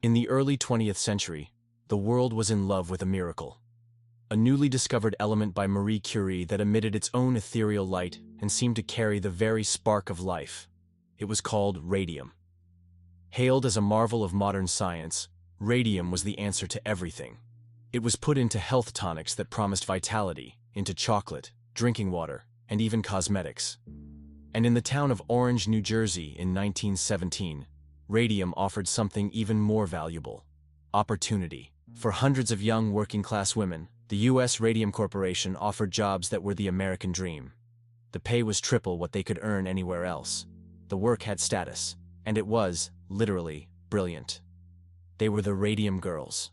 In the early 20th century, the world was in love with a miracle. A newly discovered element by Marie Curie that emitted its own ethereal light and seemed to carry the very spark of life. It was called radium. Hailed as a marvel of modern science, radium was the answer to everything. It was put into health tonics that promised vitality, into chocolate, drinking water, and even cosmetics. And in the town of Orange, New Jersey in 1917, radium offered something even more valuable: opportunity. For hundreds of young working-class women, the U.S. Radium Corporation offered jobs that were the American dream. The pay was triple what they could earn anywhere else. The work had status, and it was, literally, brilliant. They were the Radium Girls.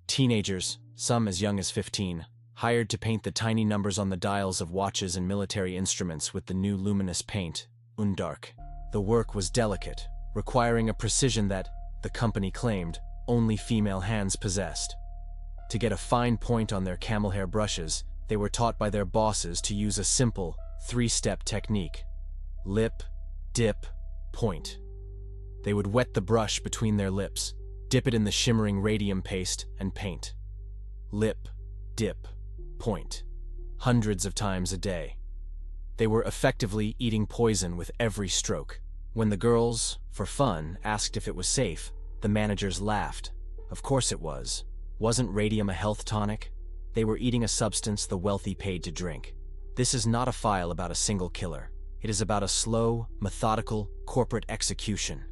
Teenagers, some as young as 15, hired to paint the tiny numbers on the dials of watches and military instruments with the new luminous paint, Undark. The work was delicate, requiring a precision that, the company claimed, only female hands possessed. To get a fine point on their camel hair brushes, they were taught by their bosses to use a simple, three-step technique: lip, dip, point. They would wet the brush between their lips, dip it in the shimmering radium paste, and paint. Lip, dip, point. Hundreds of times a day. They were effectively eating poison with every stroke. When the girls, for fun, asked if it was safe, the managers laughed. Of course it was. Wasn't radium a health tonic? They were eating a substance the wealthy paid to drink. This is not a file about a single killer. It is about a slow, methodical, corporate execution.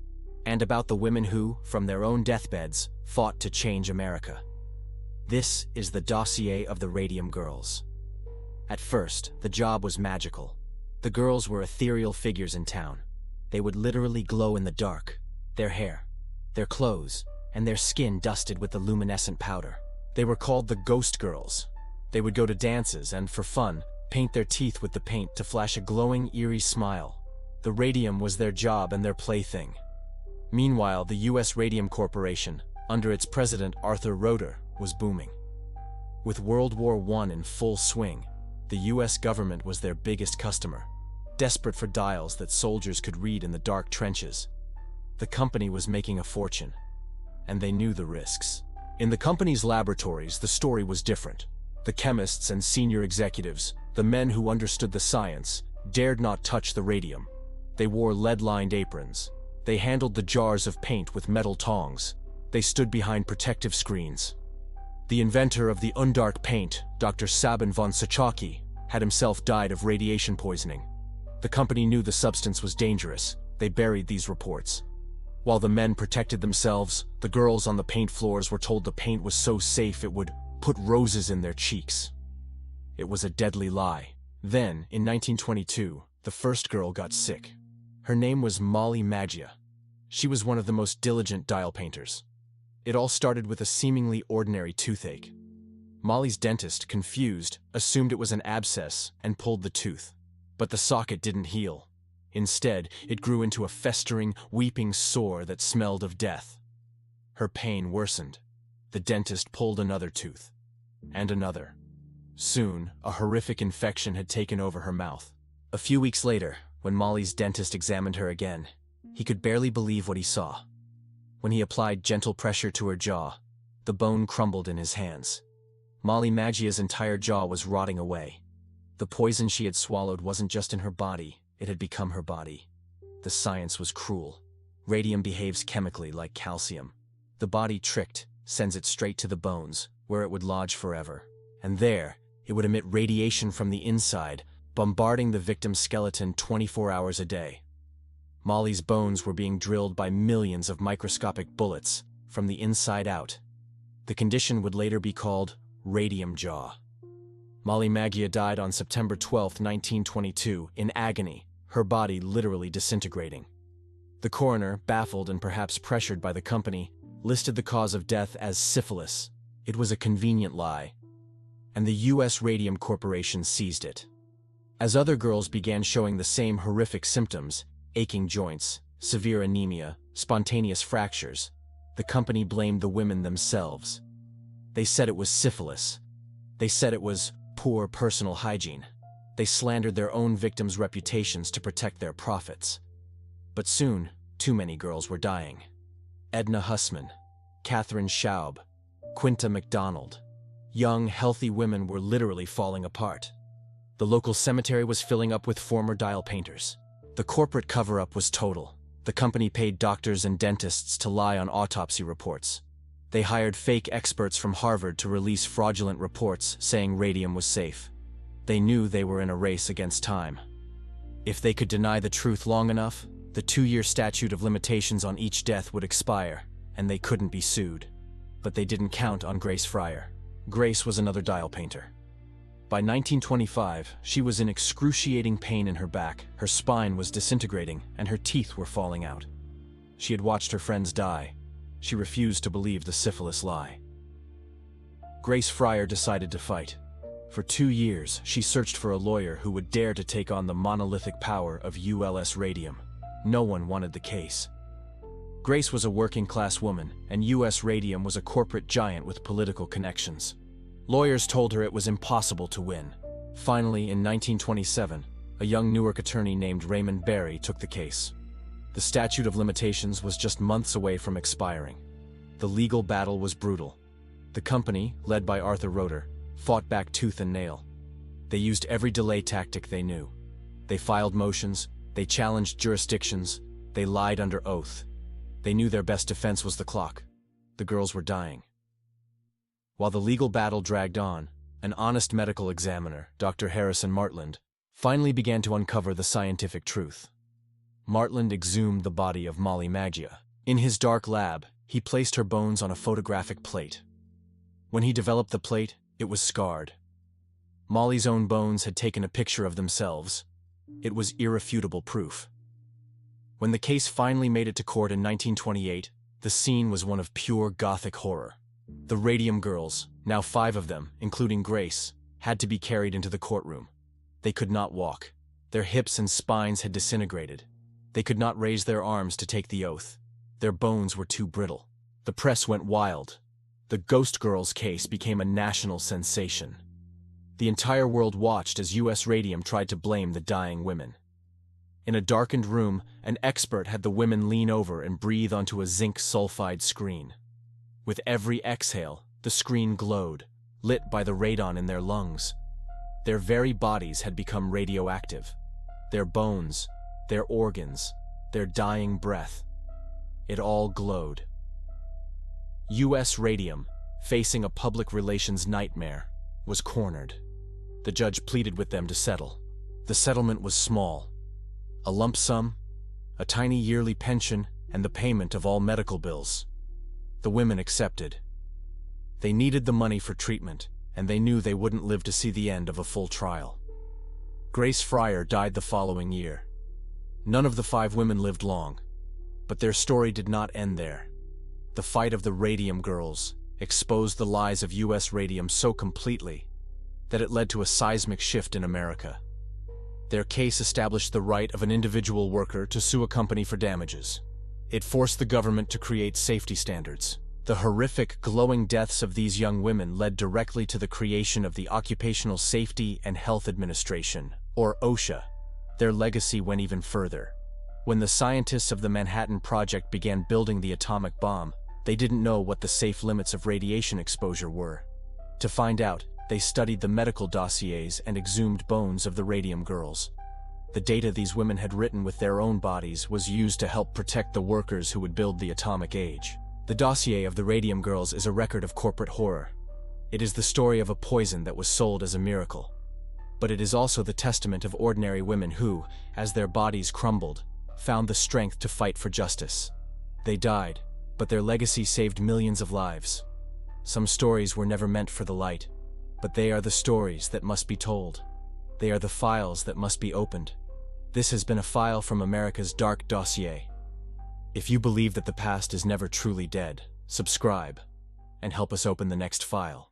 And about the women who, from their own deathbeds, fought to change America. This is the dossier of the Radium Girls. At first, the job was magical. The girls were ethereal figures in town. They would literally glow in the dark. Their hair, their clothes, and their skin dusted with the luminescent powder. They were called the Ghost Girls. They would go to dances and, for fun, paint their teeth with the paint to flash a glowing, eerie smile. The radium was their job and their plaything. Meanwhile, the U.S. Radium Corporation, under its president Arthur Roeder, was booming. With World War I in full swing, the U.S. government was their biggest customer, desperate for dials that soldiers could read in the dark trenches. The company was making a fortune, and they knew the risks. In the company's laboratories, the story was different. The chemists and senior executives, the men who understood the science, dared not touch the radium. They wore lead-lined aprons. They handled the jars of paint with metal tongs. They stood behind protective screens. The inventor of the Undark paint, Dr. Sabin von Sachaki, had himself died of radiation poisoning. The company knew the substance was dangerous. They buried these reports. While the men protected themselves, the girls on the paint floors were told the paint was so safe it would put roses in their cheeks. It was a deadly lie. Then, in 1922, the first girl got sick. Her name was Molly Maggia. She was one of the most diligent dial painters. It all started with a seemingly ordinary toothache. Molly's dentist, confused, assumed it was an abscess and pulled the tooth. But the socket didn't heal. Instead, it grew into a festering, weeping sore that smelled of death. Her pain worsened. The dentist pulled another tooth. And another. Soon, a horrific infection had taken over her mouth. A few weeks later, when Molly's dentist examined her again, he could barely believe what he saw. When he applied gentle pressure to her jaw, the bone crumbled in his hands. Molly Maggia's entire jaw was rotting away. The poison she had swallowed wasn't just in her body, it had become her body. The science was cruel. Radium behaves chemically like calcium. The body, tricked, sends it straight to the bones, where it would lodge forever. And there, it would emit radiation from the inside, bombarding the victim's skeleton 24 hours a day. Molly's bones were being drilled by millions of microscopic bullets, from the inside out. The condition would later be called radium jaw. Molly Maggia died on September 12, 1922, in agony, her body literally disintegrating. The coroner, baffled and perhaps pressured by the company, listed the cause of death as syphilis. It was a convenient lie. And the U.S. Radium Corporation seized it. As other girls began showing the same horrific symptoms, aching joints, severe anemia, spontaneous fractures, the company blamed the women themselves. They said it was syphilis. They said it was poor personal hygiene. They slandered their own victims' reputations to protect their profits. But soon, too many girls were dying. Edna Hussman, Catherine Schaub, Quinta McDonald. Young, healthy women were literally falling apart. The local cemetery was filling up with former dial painters. The corporate cover-up was total. The company paid doctors and dentists to lie on autopsy reports. They hired fake experts from Harvard to release fraudulent reports saying radium was safe. They knew they were in a race against time. If they could deny the truth long enough, the 2-year statute of limitations on each death would expire, and they couldn't be sued. But they didn't count on Grace Fryer. Grace was another dial painter. By 1925, she was in excruciating pain in her back, her spine was disintegrating, and her teeth were falling out. She had watched her friends die. She refused to believe the syphilis lie. Grace Fryer decided to fight. For 2 years, she searched for a lawyer who would dare to take on the monolithic power of ULS Radium. No one wanted the case. Grace was a working-class woman, and US Radium was a corporate giant with political connections. Lawyers told her it was impossible to win. Finally, in 1927, a young Newark attorney named Raymond Barry took the case. The statute of limitations was just months away from expiring. The legal battle was brutal. The company, led by Arthur Roeder, fought back tooth and nail. They used every delay tactic they knew. They filed motions, they challenged jurisdictions, they lied under oath. They knew their best defense was the clock. The girls were dying. While the legal battle dragged on, an honest medical examiner, Dr. Harrison Martland, finally began to uncover the scientific truth. Martland exhumed the body of Molly Maggia. In his dark lab, he placed her bones on a photographic plate. When he developed the plate, it was scarred. Molly's own bones had taken a picture of themselves. It was irrefutable proof. When the case finally made it to court in 1928, the scene was one of pure Gothic horror. The Radium Girls, now 5 of them, including Grace, had to be carried into the courtroom. They could not walk. Their hips and spines had disintegrated. They could not raise their arms to take the oath. Their bones were too brittle. The press went wild. The Ghost Girls case became a national sensation. The entire world watched as US Radium tried to blame the dying women. In a darkened room, an expert had the women lean over and breathe onto a zinc sulfide screen. With every exhale, the screen glowed, lit by the radon in their lungs. Their very bodies had become radioactive. Their bones, their organs, their dying breath. It all glowed. US Radium, facing a public relations nightmare, was cornered. The judge pleaded with them to settle. The settlement was small. A lump sum, a tiny yearly pension, and the payment of all medical bills. The women accepted. They needed the money for treatment, and they knew they wouldn't live to see the end of a full trial. Grace Fryer died the following year. None of the 5 women lived long, but their story did not end there. The fight of the Radium Girls exposed the lies of US Radium so completely that it led to a seismic shift in America. Their case established the right of an individual worker to sue a company for damages. It forced the government to create safety standards. The horrific, glowing deaths of these young women led directly to the creation of the Occupational Safety and Health Administration, or OSHA. Their legacy went even further. When the scientists of the Manhattan Project began building the atomic bomb, they didn't know what the safe limits of radiation exposure were. To find out, they studied the medical dossiers and exhumed bones of the Radium Girls. The data these women had written with their own bodies was used to help protect the workers who would build the atomic age. The dossier of the Radium Girls is a record of corporate horror. It is the story of a poison that was sold as a miracle. But it is also the testament of ordinary women who, as their bodies crumbled, found the strength to fight for justice. They died, but their legacy saved millions of lives. Some stories were never meant for the light, but they are the stories that must be told. They are the files that must be opened. This has been a file from America's Dark Dossier. If you believe that the past is never truly dead, subscribe and help us open the next file.